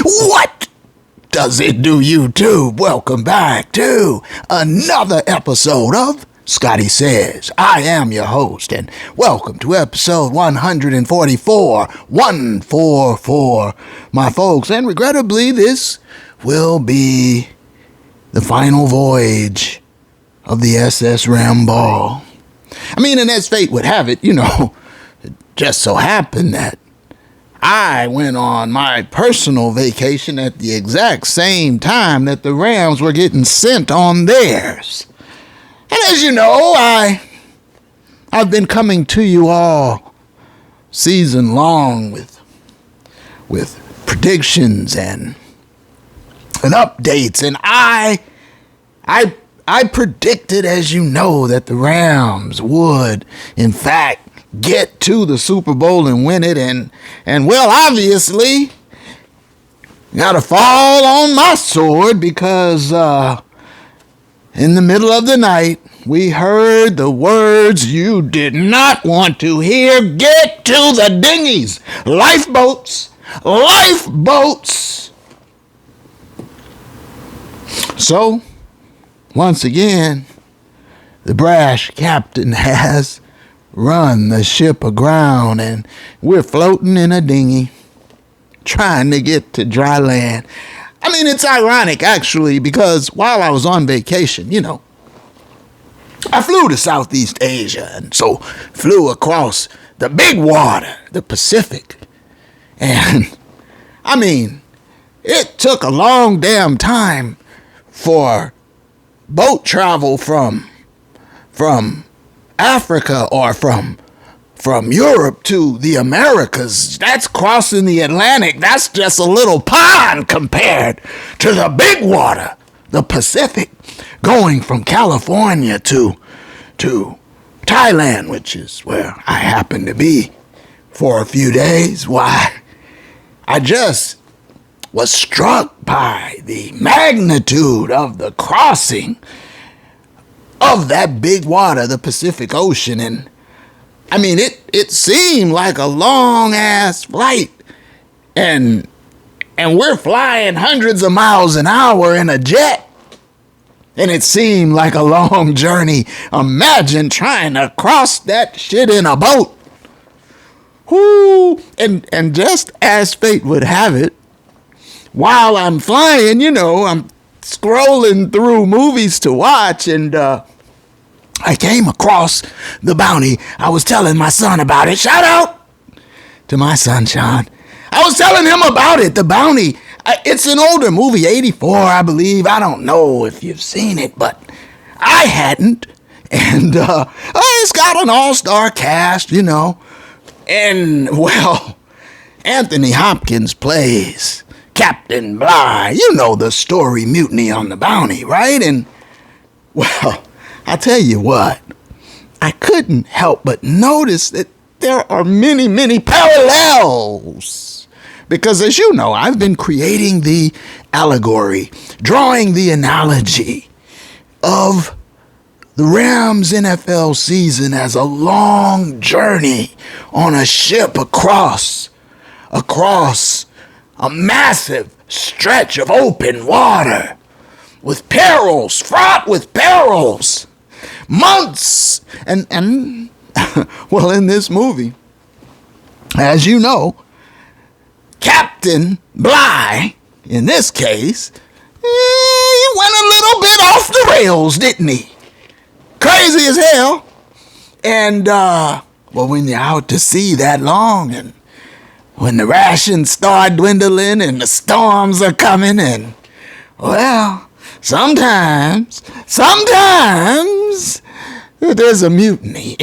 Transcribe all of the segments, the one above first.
What does it do, YouTube? Welcome back to another episode of Scotty Says. I am your host, and welcome to episode 144, 144, my folks. And regrettably, this will be the final voyage of the SS Ramball. I mean, and as fate would have it, it just so happened that I went on my personal vacation at the exact same time that the Rams were getting sent on theirs. And as you know, I've been coming to you all season long with predictions and updates, and I predicted, as you know, that the Rams would, in fact, get to the Super Bowl and win it, and well, obviously, gotta fall on my sword because in the middle of the night, we heard the words you did not want to hear. Get to the dinghies, lifeboats, lifeboats. So, once again, the brash captain has run the ship aground, and we're floating in a dinghy trying to get to dry land. I mean, it's ironic, actually, because while I was on vacation, I flew to Southeast Asia, and so flew across the big water, the Pacific. And, I mean, it took a long damn time for boat travel from Africa or from Europe to the Americas. That's crossing the Atlantic. That's just a little pond compared to the big water, the Pacific, going from California to Thailand, which is where I happen to be for a few days. Why, I just was struck by the magnitude of the crossing of that big water, the Pacific Ocean. And I mean, it seemed like a long ass flight, and we're flying hundreds of miles an hour in a jet, and it seemed like a long journey. Imagine trying to cross that shit in a boat. Whoo! And just as fate would have it, while I'm flying, I'm scrolling through movies to watch, and I came across The Bounty. I was telling my son about it. Shout out to my son, Sean. I was telling him about it, The Bounty. It's an older movie, 84, I believe. I don't know if you've seen it, but I hadn't. And it's got an all-star cast, And, well, Anthony Hopkins plays Captain Bligh. You know the story, Mutiny on the Bounty, right? And, well, I tell you what, I couldn't help but notice that there are many, many parallels. Because as you know, I've been creating the allegory, drawing the analogy of the Rams NFL season as a long journey on a ship across a massive stretch of open water with perils, fraught with perils. Months and well, in this movie, as you know, Captain Bligh, in this case, he went a little bit off the rails, didn't he? Crazy as hell. And well, when you're out to sea that long, and when the rations start dwindling and the storms are coming, and well, sometimes there's a mutiny.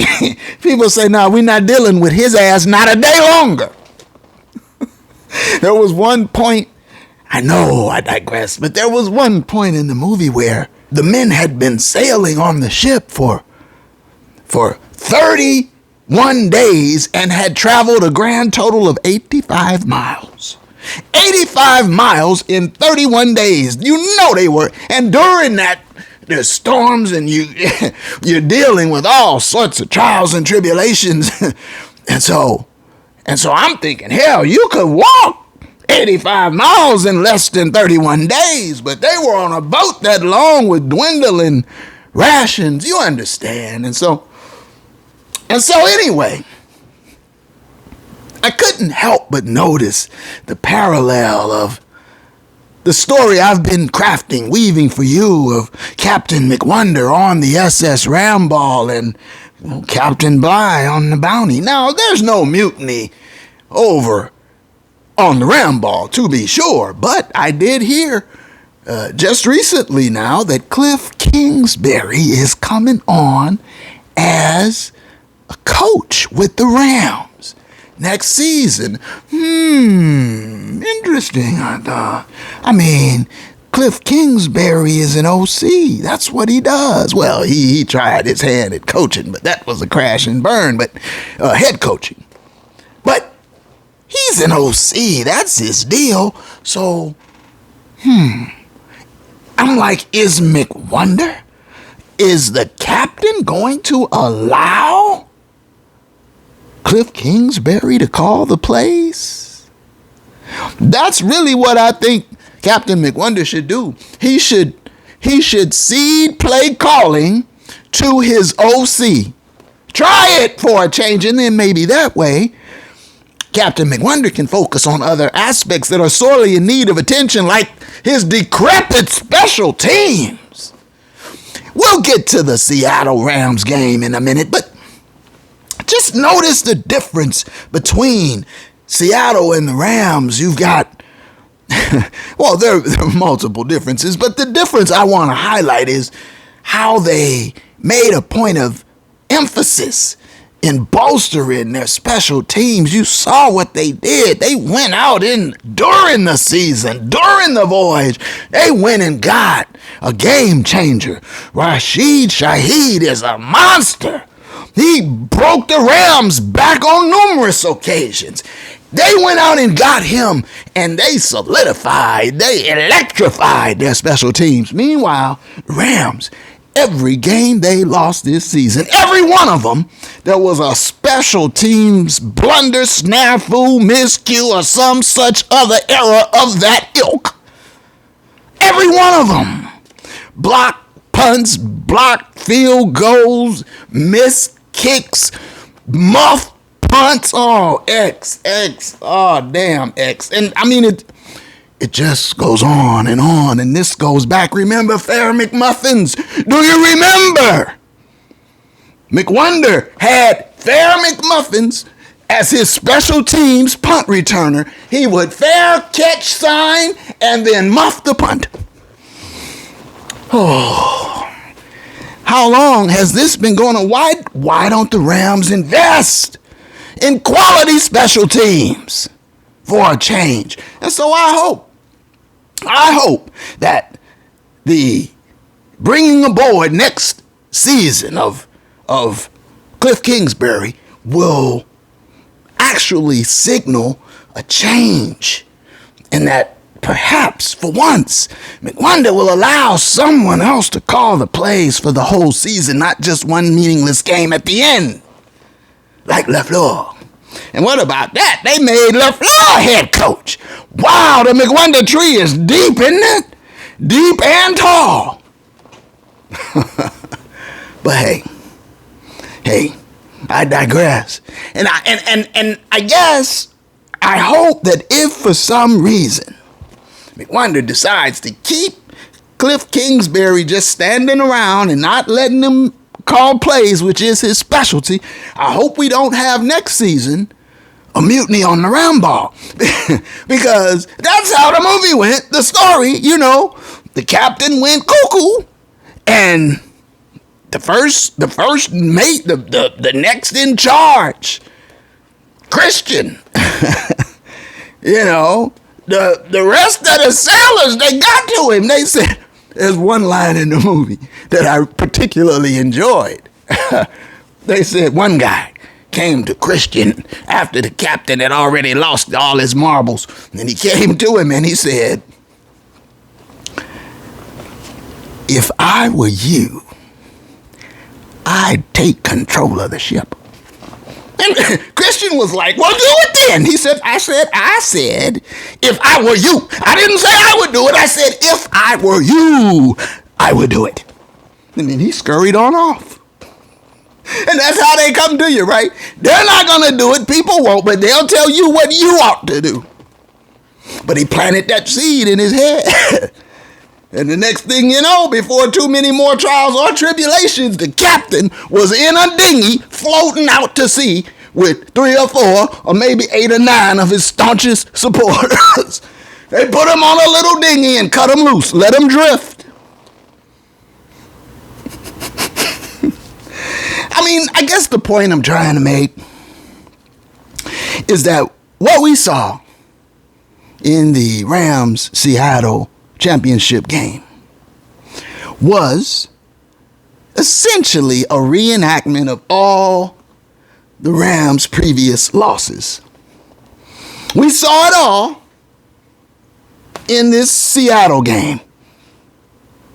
People say, no, we're not dealing with his ass not a day longer. There was one point, I know I digress, but there was one point in the movie where the men had been sailing on the ship for 31 days and had traveled a grand total of 85 miles. 85 miles in 31 days. They were. And during that, there's storms, and you're dealing with all sorts of trials and tribulations. And so I'm thinking, hell, you could walk 85 miles in less than 31 days, but they were on a boat that long with dwindling rations. You understand? And so anyway, I couldn't help but notice the parallel of the story I've been crafting, weaving for you of Captain McWonder on the SS Ramball and Captain Bligh on the Bounty. Now, there's no mutiny over on the Ramball, to be sure, but I did hear just recently now that Cliff Kingsbury is coming on as a coach with the Rams next season. Interesting, I thought. I mean, Cliff Kingsbury is an OC. That's what he does. Well, he tried his hand at coaching, but that was a crash and burn, but head coaching. But he's an OC. That's his deal. So, I'm like, is McWonder? Is the captain going to allow Cliff Kingsbury to call the plays? That's really what I think Captain McWonder should do. He should cede play calling to his OC. Try it for a change, and then maybe that way Captain McWonder can focus on other aspects that are sorely in need of attention, like his decrepit special teams. We'll get to the Seattle Rams game in a minute, but just notice the difference between Seattle and the Rams. You've got, well, there are multiple differences, but the difference I want to highlight is how they made a point of emphasis in bolstering their special teams. You saw what they did. They went out during the season, during the voyage. They went and got a game changer. Rashid Shaheed is a monster. He broke the Rams back on numerous occasions. They went out and got him, and they solidified, they electrified their special teams. Meanwhile, Rams, every game they lost this season, every one of them, there was a special teams blunder, snafu, miscue, or some such other error of that ilk. Every one of them. Block punts, block field goals, missed kicks, muff punts. Oh, X. Oh, damn, X. And I mean, it just goes on, and this goes back. Remember Fair McMuffins? Do you remember? McWonder had Fair McMuffins as his special teams punt returner. He would fair catch sign and then muff the punt. Oh, how long has this been going on? Why don't the Rams invest in quality special teams for a change? And so I hope that the bringing aboard next season of Cliff Kingsbury will actually signal a change, and that perhaps for once McWonder will allow someone else to call the plays for the whole season, not just one meaningless game at the end, like LaFleur. And what about that? They made LaFleur head coach. Wow, the McWonder tree is deep, isn't it? Deep and tall. But hey, I digress. And I guess I hope that if for some reason McWonder decides to keep Cliff Kingsbury just standing around and not letting him call plays, which is his specialty, I hope we don't have next season a mutiny on the Ramball. Because that's how the movie went. The story, the captain went cuckoo, and the first mate, the next in charge, Christian, the rest of the sailors, they got to him. They said, there's one line in the movie that I particularly enjoyed. They said one guy came to Christian after the captain had already lost all his marbles. And he came to him and he said, if I were you, I'd take control of the ship. And Christian was like, well, do it then. He said, I said, if I were you. I didn't say I would do it. I said, if I were you, I would do it. And then he scurried on off. And that's how they come to you, right? They're not going to do it. People won't, but they'll tell you what you ought to do. But he planted that seed in his head. And the next thing you know, before too many more trials or tribulations, the captain was in a dinghy floating out to sea with 3 or 4 or maybe 8 or 9 of his staunchest supporters. They put him on a little dinghy and cut him loose, let him drift. I mean, I guess the point I'm trying to make is that what we saw in the Rams-Seattle championship game was essentially a reenactment of all the Rams' previous losses. We saw it all in this Seattle game.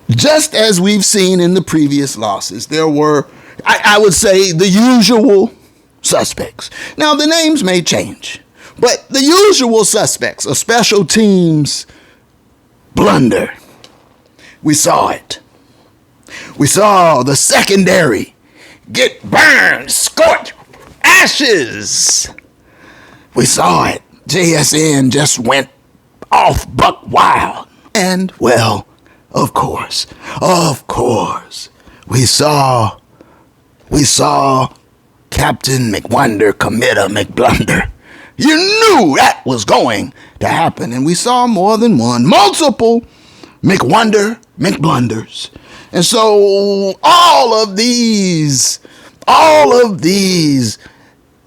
Just as we've seen in the previous losses, there were, I would say, the usual suspects. Now, the names may change, but the usual suspects, a special teams blunder. We saw it. We saw the secondary get burned, scorched, ashes. We saw it. JSN just went off buck wild. And, well, of course, we saw Captain McWonder commit a McBlunder. You knew that was going to happen. And we saw more than one, multiple McBlunders. And so all of these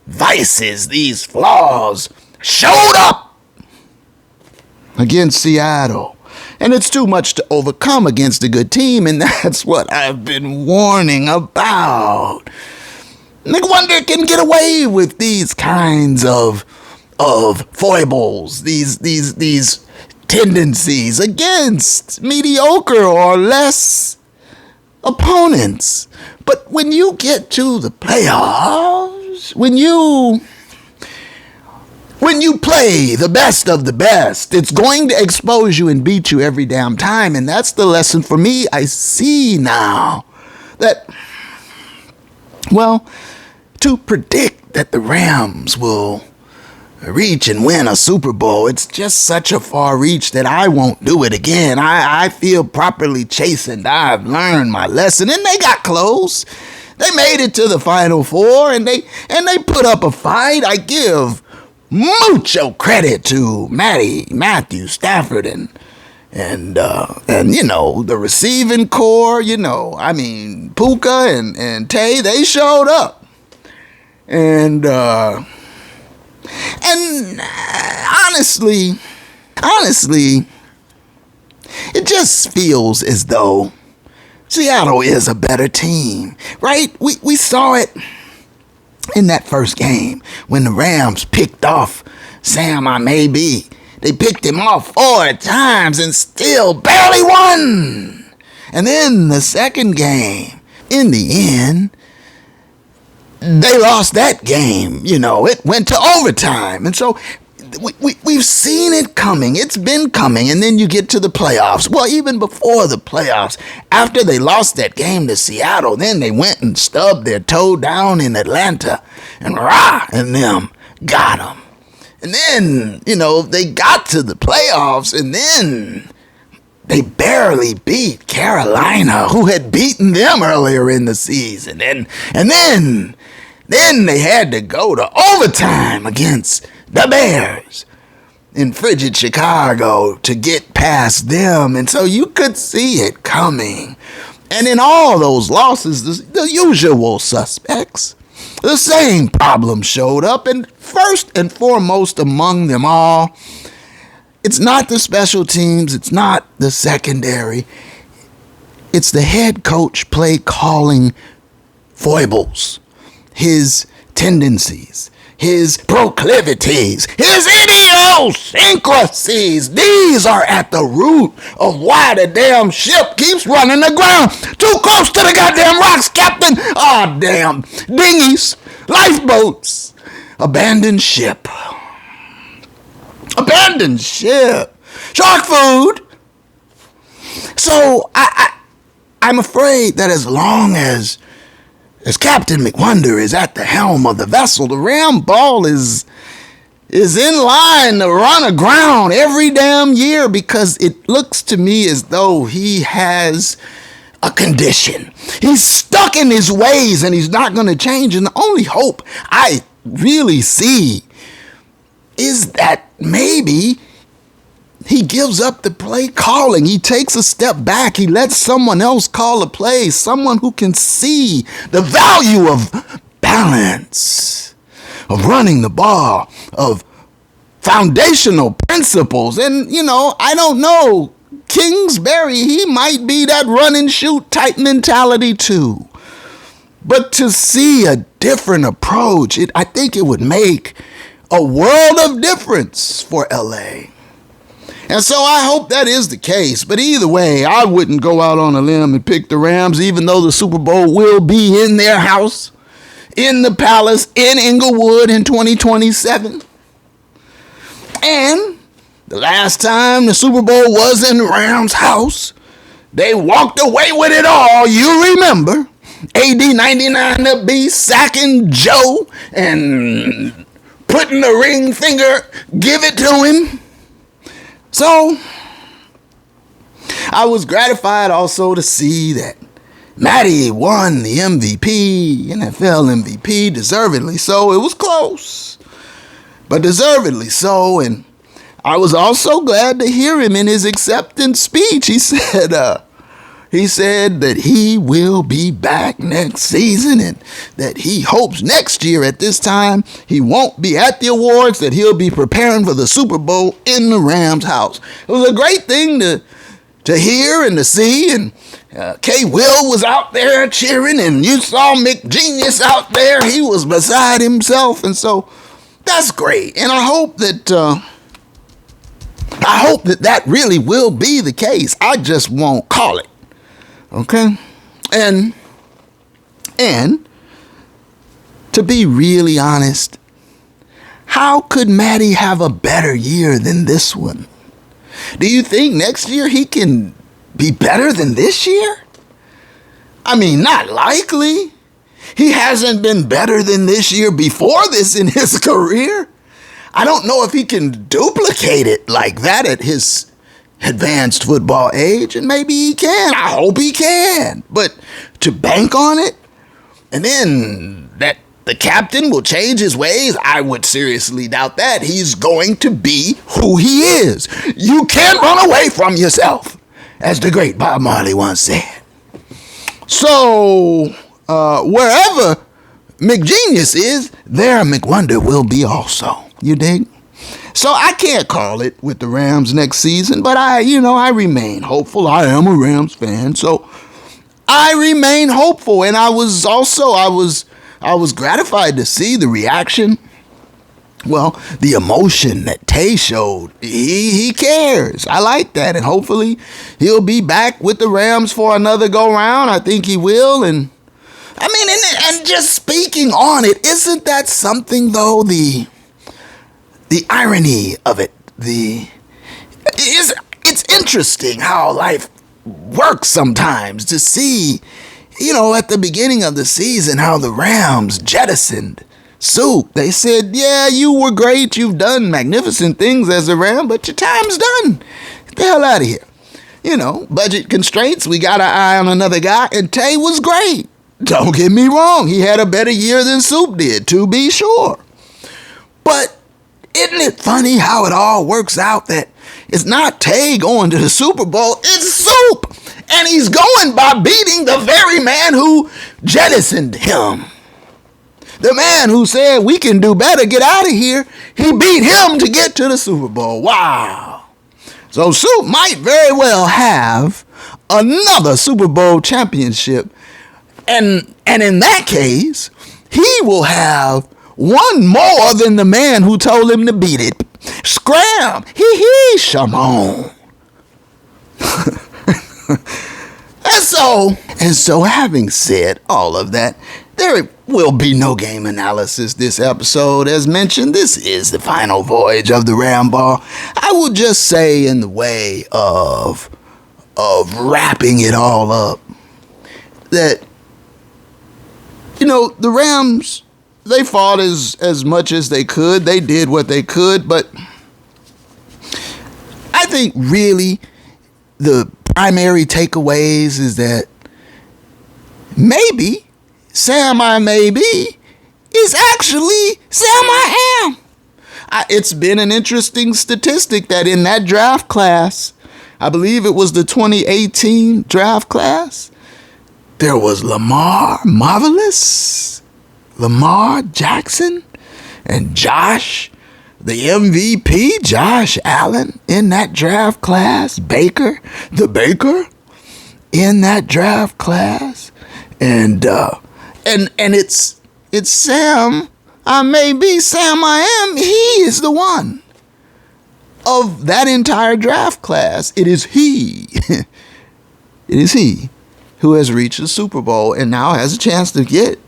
vices, these flaws showed up against Seattle. And it's too much to overcome against a good team. And that's what I've been warning about. McWonder can get away with these kinds of foibles, these tendencies against mediocre or less opponents. But when you get to the playoffs, when you play the best of the best, it's going to expose you and beat you every damn time. And that's the lesson for me. I see now that, well, to predict that the Rams will reach and win a Super Bowl, it's just such a far reach that I won't do it again. I feel properly chastened. I've learned my lesson, and they got close. They made it to the Final Four, and they put up a fight. I give mucho credit to Matthew Stafford and you know, the receiving core, you know, I mean, Puka and Tay, they showed up. And honestly, it just feels as though Seattle is a better team, right? We saw it in that first game when the Rams picked off Sam Maybe. They picked him off 4 times and still barely won. And then the second game, in the end, they lost that game. You know, it went to overtime. And so we've seen it coming. It's been coming. And then you get to the playoffs. Well, even before the playoffs, after they lost that game to Seattle, then they went and stubbed their toe down in Atlanta. And them got them. And then, you know, they got to the playoffs, and then they barely beat Carolina, who had beaten them earlier in the season. And then they had to go to overtime against the Bears in frigid Chicago to get past them. And so you could see it coming. And in all those losses, the usual suspects, the same problem showed up. And first and foremost among them all, it's not the special teams, it's not the secondary, it's the head coach play calling foibles, his tendencies, his proclivities, his idiosyncrasies. These are at the root of why the damn ship keeps running aground. Too close to the goddamn rocks, Captain. Ah, damn. Dinghies, lifeboats, abandoned ship. Abandoned ship. Shark food. So I'm afraid that as long as Captain McWonder is at the helm of the vessel, the Ramball is in line to run aground every damn year, because it looks to me as though he has a condition. He's stuck in his ways and he's not going to change. And the only hope I really see is that maybe he gives up the play calling. He takes a step back. He lets someone else call a play, someone who can see the value of balance, of running the ball, of foundational principles. And, you know, I don't know, Kingsbury, he might be that run and shoot type mentality too. But to see a different approach, I think it would make a world of difference for LA. And so I hope that is the case. But either way, I wouldn't go out on a limb and pick the Rams, even though the Super Bowl will be in their house, in the Palace, in Inglewood in 2027. And the last time the Super Bowl was in the Rams' house, they walked away with it all. You remember AD 99 to be sacking Joe and putting the ring finger, give it to him. So I was gratified also to see that Matty won the MVP, NFL MVP, deservedly so. It was close, but deservedly so. And I was also glad to hear him in his acceptance speech. He said that he will be back next season and that he hopes next year at this time he won't be at the awards, that he'll be preparing for the Super Bowl in the Rams' house. It was a great thing to hear and to see. And K. Will was out there cheering, and you saw McGenius out there. He was beside himself. And so that's great. And I hope that really will be the case. I just won't call it. Okay? And to be really honest, how could Matty have a better year than this one? Do you think next year he can be better than this year? I mean, not likely. He hasn't been better than this year before this in his career. I don't know if he can duplicate it like that at his advanced football age, and maybe he can. I hope he can. But to bank on it, and then that the captain will change his ways, I would seriously doubt that. He's going to be who he is. You can't run away from yourself, as the great Bob Marley once said. So, wherever McGenius is, there McWonder will be also. You dig? So I can't call it with the Rams next season, but I remain hopeful. I am a Rams fan, so I remain hopeful. And I was gratified to see the reaction. Well, the emotion that Tay showed. He cares. I like that. And hopefully he'll be back with the Rams for another go round. I think he will. And I mean, and just speaking on it, isn't that something though? The irony of it, it's interesting how life works sometimes, to see, at the beginning of the season, how the Rams jettisoned Soup. They said, yeah, you were great. You've done magnificent things as a Ram, but your time's done. Get the hell out of here. Budget constraints. We got our eye on another guy, and Tay was great. Don't get me wrong. He had a better year than Soup did, to be sure. But isn't it funny how it all works out, that it's not Tay going to the Super Bowl, it's Soup. And he's going by beating the very man who jettisoned him. The man who said, we can do better, get out of here. He beat him to get to the Super Bowl. Wow. So Soup might very well have another Super Bowl championship. And in that case, he will have one more than the man who told him to beat it. Scram! Hee, Shamon. And so having said all of that, there will be no game analysis this episode. As mentioned, this is the final voyage of the Ramball. I will just say in the way of wrapping it all up that, the Rams, they fought as much as they could. They did what they could, but I think really the primary takeaways is that maybe Sam I May Be is actually Sam I Am. It's been an interesting statistic that in that draft class, I believe it was the 2018 draft class, there was Lamar Marvelous, Lamar Jackson, and Josh, the MVP, Josh Allen, in that draft class. Baker in that draft class. And it's Sam I May Be, Sam I Am. He is the one of that entire draft class. It is he. It is he who has reached the Super Bowl and now has a chance to get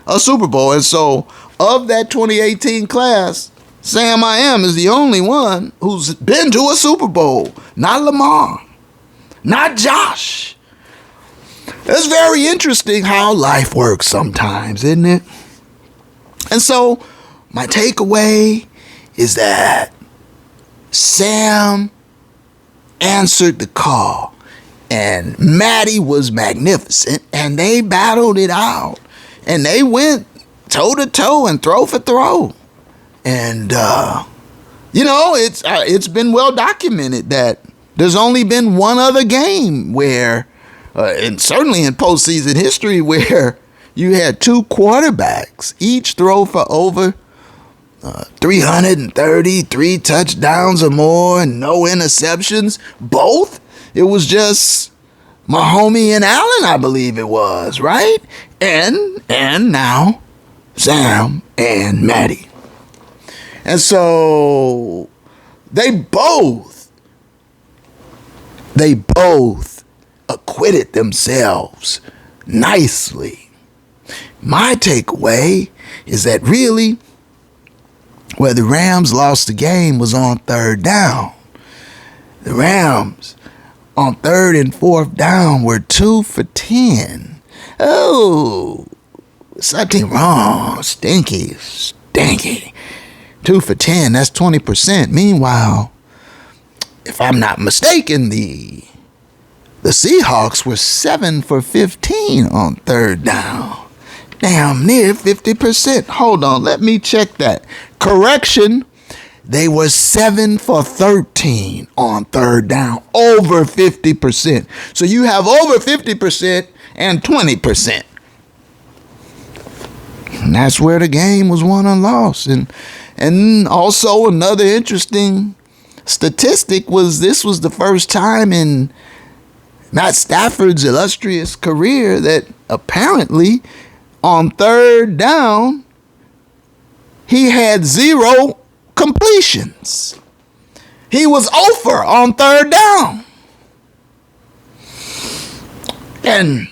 a Super Bowl. And so of that 2018 class, Sam I Am is the only one who's been to a Super Bowl. Not Lamar. Not Josh. It's very interesting how life works sometimes, isn't it? And so my takeaway is that Sam answered the call, and Maddie was magnificent, and they battled it out, and they went toe to toe and throw for throw. And it's been well documented that there's only been one other game where, and certainly in postseason history, where you had two quarterbacks each throw for over 333 touchdowns or more and no interceptions. Both. It was just Mahomes and Allen, I believe it was, right? And now Sam and Maddie. And so they both acquitted themselves nicely. My takeaway is that really where the Rams lost the game was on third down. The Rams on third and fourth down were 2 for 10. Oh, something wrong. Stinky. 2 for 10, that's 20%. Meanwhile, if I'm not mistaken, the Seahawks were 7 for 15 on third down. Damn near 50%. Hold on, let me check that. Correction, they were 7 for 13 on third down. Over 50%. So you have over 50% and 20%. And that's where the game was won and lost. And also another interesting statistic was this was the first time in Matt Stafford's illustrious career that apparently on third down he had 0 completions. He was 0 on third down. And,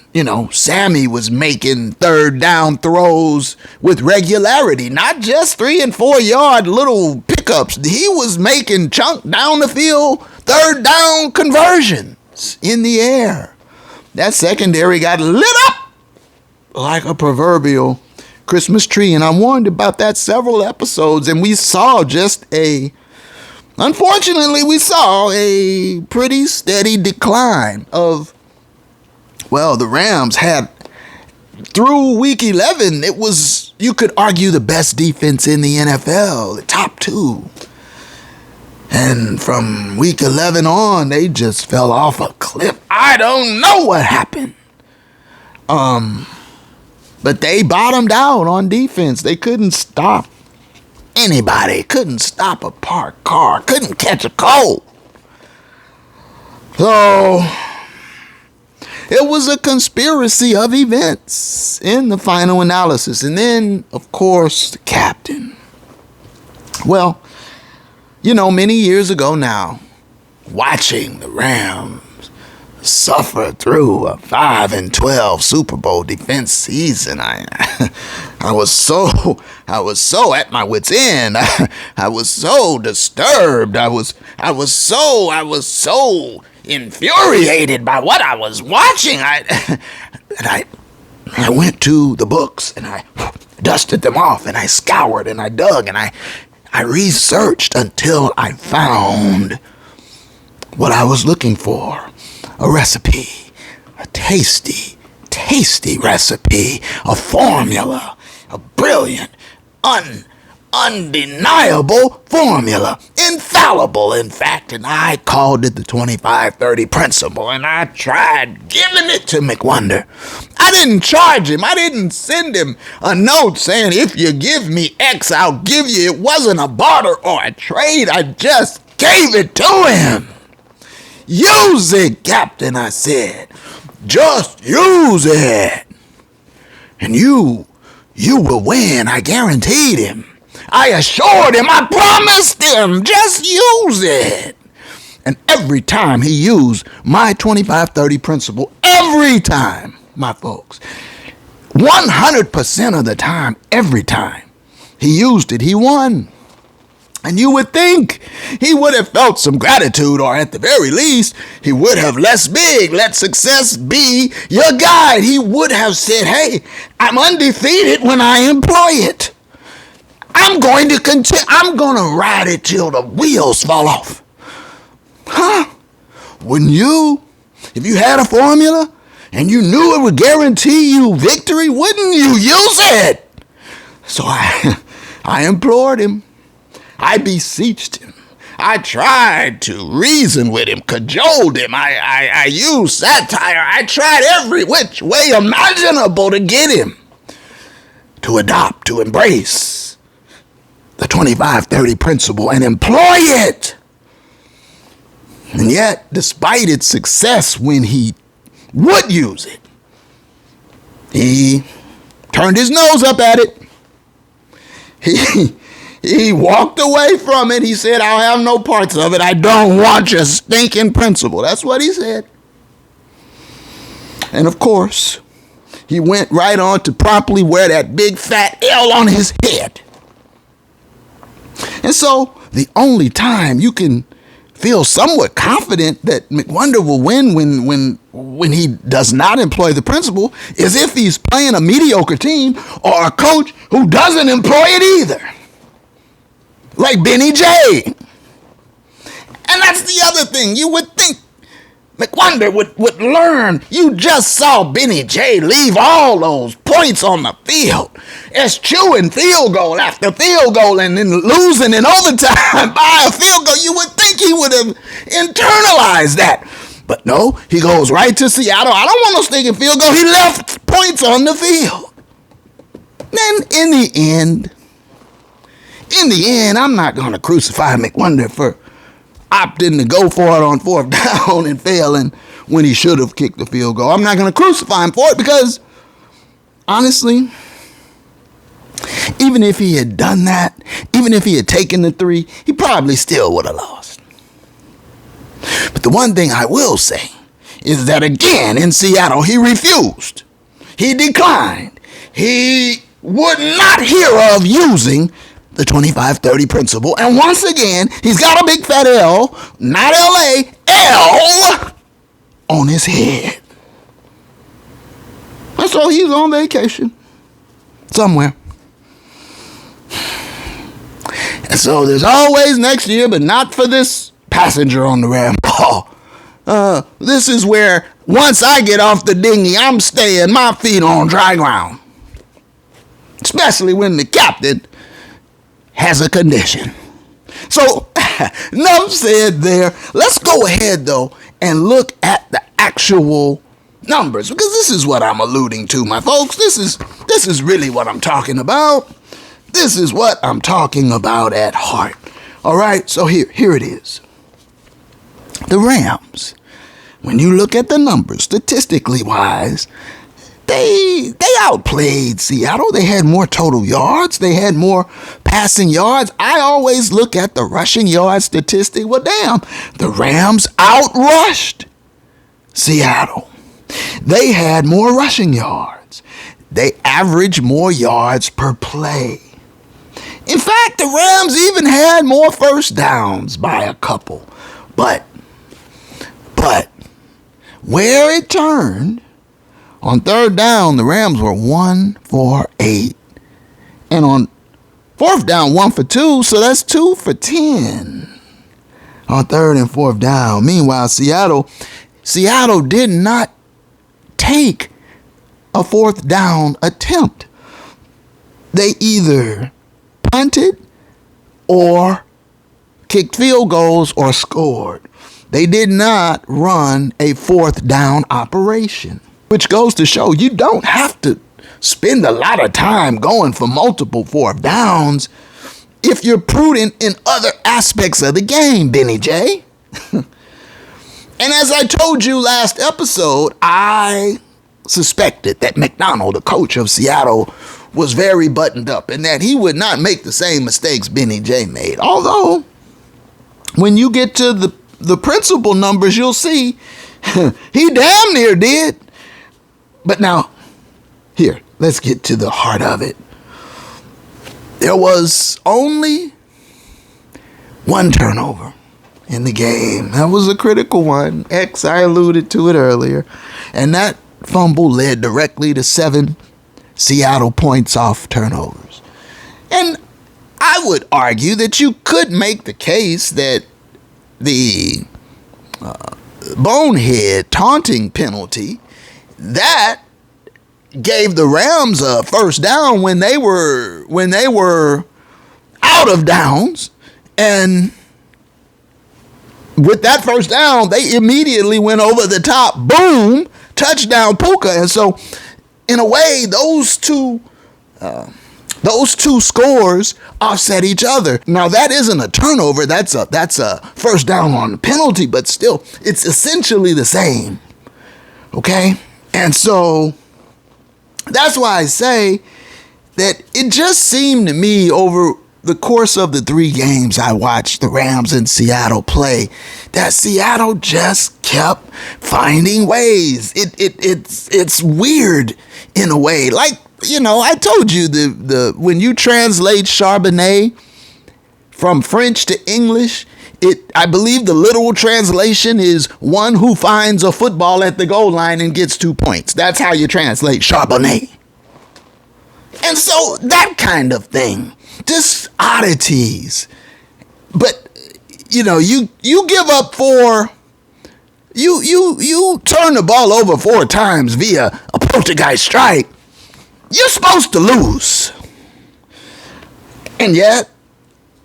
Sammy was making third down throws with regularity, not just 3 and 4 yard little pickups. He was making chunk down the field third down conversions in the air. That secondary got lit up like a proverbial Christmas tree. And I warned about that several episodes, and we saw unfortunately, we saw a pretty steady decline of, the Rams had, through week 11, it was, you could argue, the best defense in the NFL, the top 2. And from week 11 on, they just fell off a cliff. I don't know what happened. But they bottomed out on defense. They couldn't stop anybody. Couldn't stop a parked car. Couldn't catch a cold. So It was a conspiracy of events in the final analysis. And then, of course, the captain. Well, many years ago now, watching the Rams suffer through a 5-12 Super Bowl defense season, I was so at my wit's end. I was so disturbed. I was so infuriated by what I was watching. I went to the books and I dusted them off and I scoured and I dug and I researched until I found what I was looking for. A recipe, a tasty recipe, a formula, a brilliant, undeniable formula, infallible, in fact, and I called it the 25-30 principle, and I tried giving it to McWonder. I didn't charge him. I didn't send him a note saying, if you give me X, I'll give you. It wasn't a barter or a trade. I just gave it to him. Use it, Captain, I said. Just use it. And you will win, I guaranteed him. I assured him, I promised him, just use it. And every time he used my 25-30 principle, every time, my folks, 100% of the time, every time he used it, he won. And you would think he would have felt some gratitude, or at the very least, he would have let success be your guide. He would have said, hey, I'm undefeated when I employ it. I'm going to continue. I'm going to ride it till the wheels fall off. Huh? Wouldn't you? If you had a formula and you knew it would guarantee you victory, wouldn't you use it? So I implored him. I beseeched him. I tried to reason with him, cajoled him. I used satire. I tried every which way imaginable to get him to adopt, to embrace the 25-30 principle and employ it. And yet, despite its success when he would use it, he turned his nose up at it. He walked away from it. He said, I'll have no parts of it. I don't want your stinking principle. That's what he said. And of course, he went right on to promptly wear that big fat L on his head. And so the only time you can feel somewhat confident that McWonder will win when he does not employ the principle is if he's playing a mediocre team or a coach who doesn't employ it either. Like Benny J. And that's the other thing. You would think McWonder would learn. You just saw Benny J leave all those points on the field, eschewing field goal after field goal and then losing in overtime by a field goal. You would think he would have internalized that. But no, he goes right to Seattle. I don't want no stinking field goal. He left points on the field. Then in the end, I'm not going to crucify McWonder for opting to go for it on fourth down and failing when he should have kicked the field goal. I'm not going to crucify him for it because, honestly, even if he had done that, even if he had taken the 3, he probably still would have lost. But the one thing I will say is that, again, in Seattle, he refused. He declined. He would not hear of using the 25-30 principle. And once again, he's got a big fat L, not L-A, L on his head. And so he's on vacation somewhere. And so there's always next year, but not for this passenger on the Ramball. This is where once I get off the dinghy, I'm staying my feet on dry ground. Especially when the captain has a condition. So, enough said there. Let's go ahead, though, and look at the actual numbers, because this is what I'm alluding to, my folks. This is really what I'm talking about. This is what I'm talking about at heart. All right, so here it is. The Rams when you look at the numbers, statistically wise, they outplayed Seattle. They had more total yards. They had more passing yards. I always look at the rushing yard statistic. Well, damn, the Rams outrushed Seattle. They had more rushing yards. They averaged more yards per play. In fact, the Rams even had more first downs by a couple. But where it turned, on third down, the Rams were 1 for 8. And on fourth down, 1 for 2, so that's 2 for 10 on third and fourth down. Meanwhile, Seattle did not take a fourth down attempt. They either punted or kicked field goals or scored. They did not run a fourth down operation, which goes to show you don't have to spend a lot of time going for multiple fourth downs if you're prudent in other aspects of the game, Benny J. And as I told you last episode, I suspected that McDonald, the coach of Seattle, was very buttoned up and that he would not make the same mistakes Benny J made. Although, when you get to the principal numbers, you'll see he damn near did. But now, here, let's get to the heart of it. There was only one turnover in the game. That was a critical one. I alluded to it earlier. And that fumble led directly to 7 Seattle points off turnovers. And I would argue that you could make the case that the bonehead taunting penalty that gave the Rams a first down when they were out of downs, and with that first down they immediately went over the top, boom, touchdown Puka. And so in a way those two scores offset each other. Now that isn't a turnover, that's a first down on the penalty, but still it's essentially the same. Okay? And so that's why I say that it just seemed to me over the course of the 3 games I watched the Rams and Seattle play that Seattle just kept finding ways. It's weird in a way. Like, you know, I told you the when you translate Charbonnet from French to English, I believe the literal translation is one who finds a football at the goal line and gets 2 points. That's how you translate Charbonnet. And so that kind of thing, just oddities. But you know, you give up you turn the ball over 4 times via a poltergeist strike. You're supposed to lose. And yet,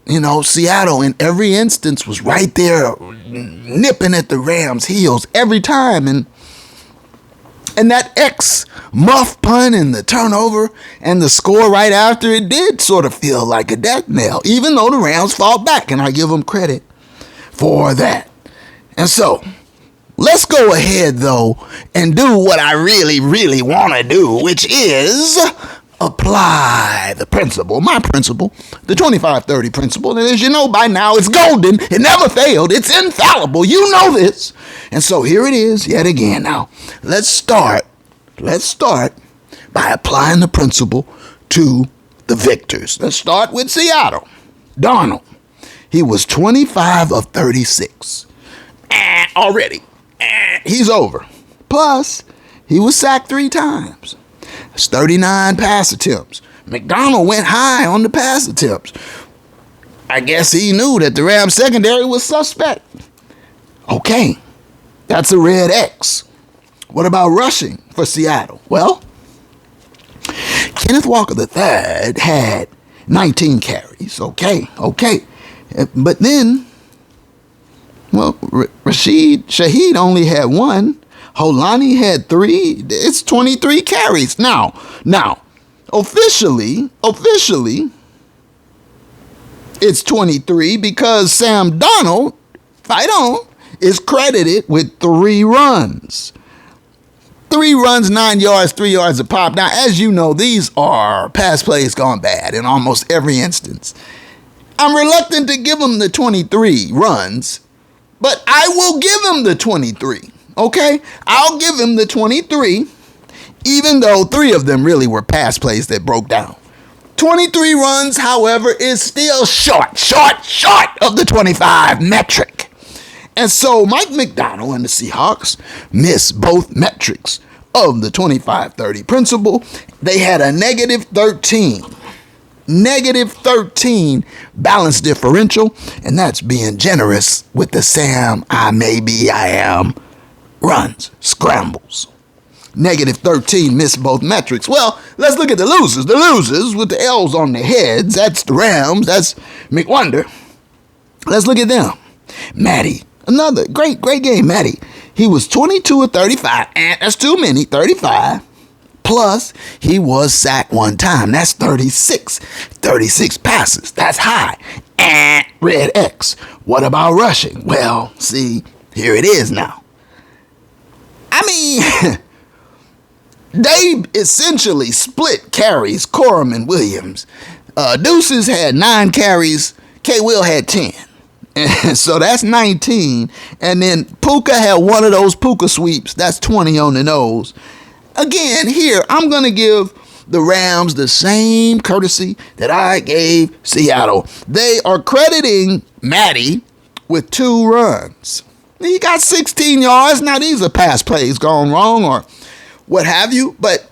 you know, Seattle in every instance was right there nipping at the Rams' heels every time. And that muff punt and the turnover and the score right after it did sort of feel like a death knell, even though the Rams fought back, and I give them credit for that. And so, let's go ahead, though, and do what I really, really want to do, which is apply the principle, my principle, the 25-30 principle. And as you know by now, it's golden. It never failed. It's infallible. You know this. And so here it is yet again. Now, let's start by applying the principle to the victors. Let's start with Seattle. Darnold. He was 25 of 36. Already. He's over. Plus, he was sacked 3 times. That's 39 pass attempts. McDonald went high on the pass attempts. I guess he knew that the Rams secondary was suspect. Okay, that's a red X. What about rushing for Seattle? Well, Kenneth Walker III had 19 carries. Okay. But then, well, Rashid Shaheed only had 1. Holani had 3. It's 23 carries. Now, officially, it's 23 because Sam Darnold, fight on, is credited with 3 runs. 3 runs, 9 yards, 3 yards a pop. Now, as you know, these are pass plays gone bad in almost every instance. I'm reluctant to give him the 23 runs, but I will give him the 23, okay? I'll give him the 23, even though 3 of them really were pass plays that broke down. 23 runs, however, is still short of the 25 metric. And so Mike McDonald and the Seahawks missed both metrics of the 25-30 principle. They had a -13 balance differential, and that's being generous with the Sam I am runs, scrambles. -13 missed both metrics. Well, let's look at the losers. The losers with the L's on their heads, that's the Rams, that's McWonder. Let's look at them. Matty, another great game, Matty. He was 22 of 35, and that's too many, 35. Plus, he was sacked 1 time. That's 36. 36 passes. That's high. And red X. What about rushing? Well, see, here it is now. I mean, they essentially split carries, Corum and Williams. Deuces had 9 carries. K. Will had 10. And so that's 19. And then Puka had one of those Puka sweeps. That's 20 on the nose. Again, here, I'm going to give the Rams the same courtesy that I gave Seattle. They are crediting Matty with 2 runs. He got 16 yards. Now, these are pass plays gone wrong or what have you. But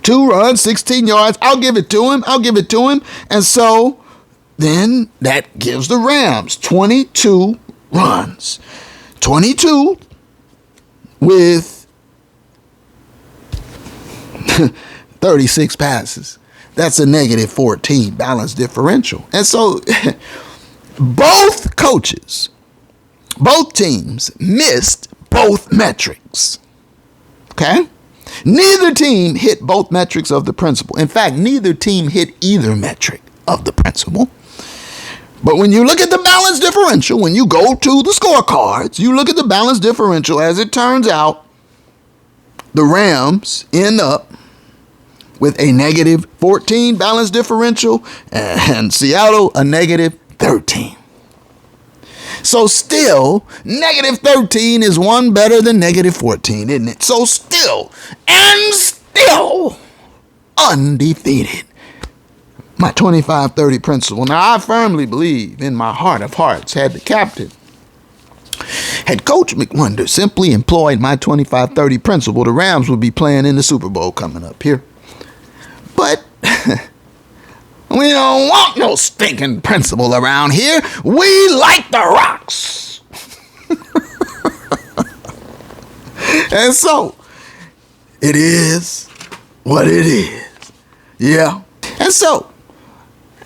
2 runs, 16 yards. I'll give it to him. And so then that gives the Rams 22 runs. 22 with 36 passes. That's a -14 balance differential. And so both coaches, both teams missed both metrics. Okay? Neither team hit both metrics of the principle. In fact, neither team hit either metric of the principle. But when you look at the balance differential, when you go to the scorecards, you look at the balance differential, as it turns out, the Rams end up with a -14 balance differential and Seattle a -13. So still, -13 is one better than -14, isn't it? So still undefeated. My 25-30 principle. Now, I firmly believe in my heart of hearts, had Coach McWonder simply employed my 25-30 principle, the Rams would be playing in the Super Bowl coming up here. But we don't want no stinking principle around here. We like the rocks. And so, it is what it is. Yeah. And so,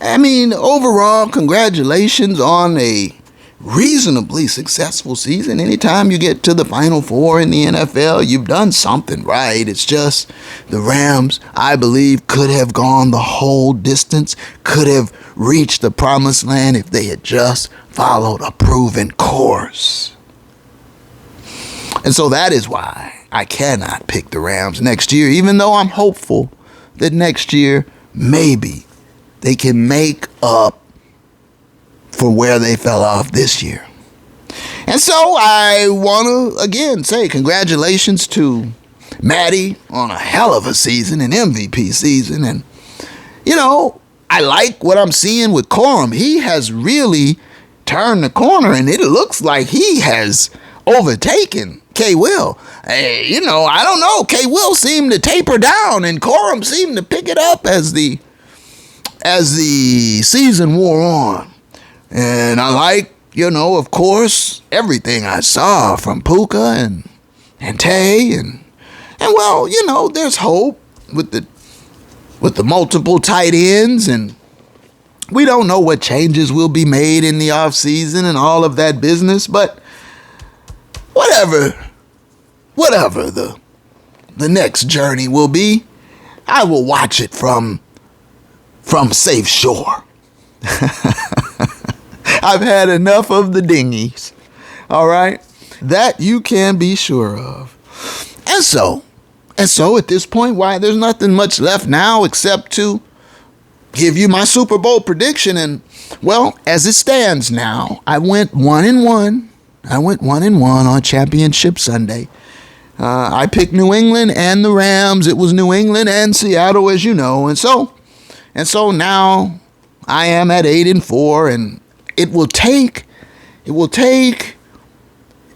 I mean, overall, congratulations on a reasonably successful season. Anytime you get to the Final Four in the NFL, you've done something right. It's just the Rams, I believe, could have gone the whole distance, could have reached the promised land if they had just followed a proven course. And so that is why I cannot pick the Rams next year, even though I'm hopeful that next year maybe they can make up for where they fell off this year. And so I want to, again, say congratulations to Matty on a hell of a season, an MVP season. And, you know, I like what I'm seeing with Corum. He has really turned the corner, and it looks like he has overtaken K. Will. You know, I don't know. K. Will seemed to taper down, and Corum seemed to pick it up as the season wore on. And I like, you know, of course, everything I saw from Puka and Tay and well, you know, there's hope with the multiple tight ends, and we don't know what changes will be made in the offseason and all of that business, but whatever the next journey will be, I will watch it from safe shore. I've had enough of the dinghies. All right? That you can be sure of. And so at this point, why, there's nothing much left now except to give you my Super Bowl prediction. And, well, as it stands now, I went 1-1. I went 1-1 on Championship Sunday. I picked New England and the Rams. It was New England and Seattle, as you know. And so now I am at 8-4, and it will take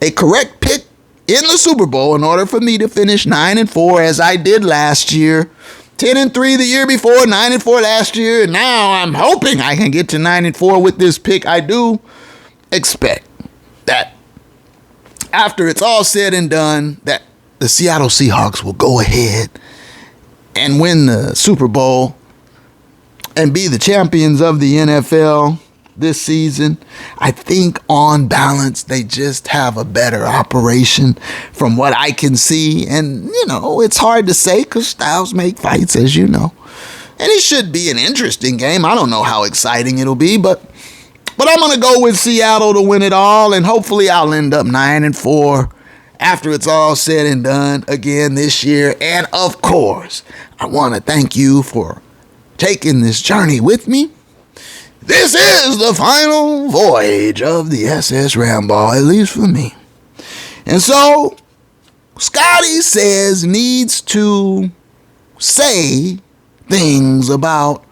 a correct pick in the Super Bowl in order for me to finish 9-4, as I did last year. 10-3 the year before, 9-4 last year, and now I'm hoping I can get to 9-4 with this pick. I do expect that after it's all said and done, that the Seattle Seahawks will go ahead and win the Super Bowl and be the champions of the NFL this season. I think on balance, they just have a better operation from what I can see. And, you know, it's hard to say because styles make fights, as you know. And it should be an interesting game. I don't know how exciting it'll be, but I'm going to go with Seattle to win it all. And hopefully I'll end up 9-4 after it's all said and done again this year. And of course, I want to thank you for taking this journey with me. This is the final voyage of the SS Ramball, at least for me. And so, Scotty says needs to say things about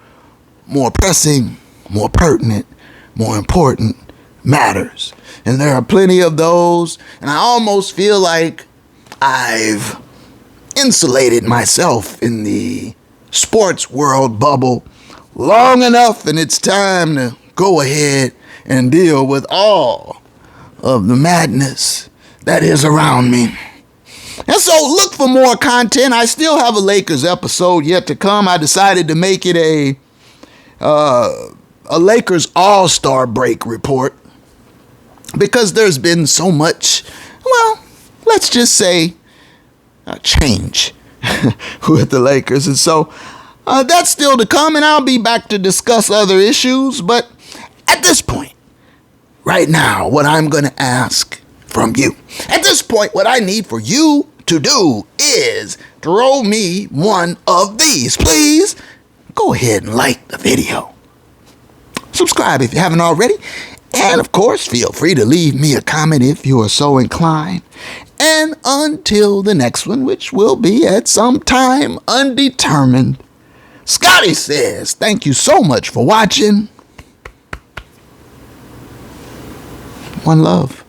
more pressing, more pertinent, more important matters. And there are plenty of those, and I almost feel like I've insulated myself in the sports world bubble long enough, and it's time to go ahead and deal with all of the madness that is around me. And so look for more content. I still have a Lakers episode yet to come. I decided to make it a Lakers All-Star break report because there's been so much, well, let's just say change with the Lakers. And so that's still to come, and I'll be back to discuss other issues. But at this point, right now, what I'm going to ask from you, at this point, what I need for you to do is throw me one of these. Please go ahead and like the video. Subscribe if you haven't already. And of course, feel free to leave me a comment if you are so inclined. And until the next one, which will be at some time undetermined, Scotty says, thank you so much for watching. One love.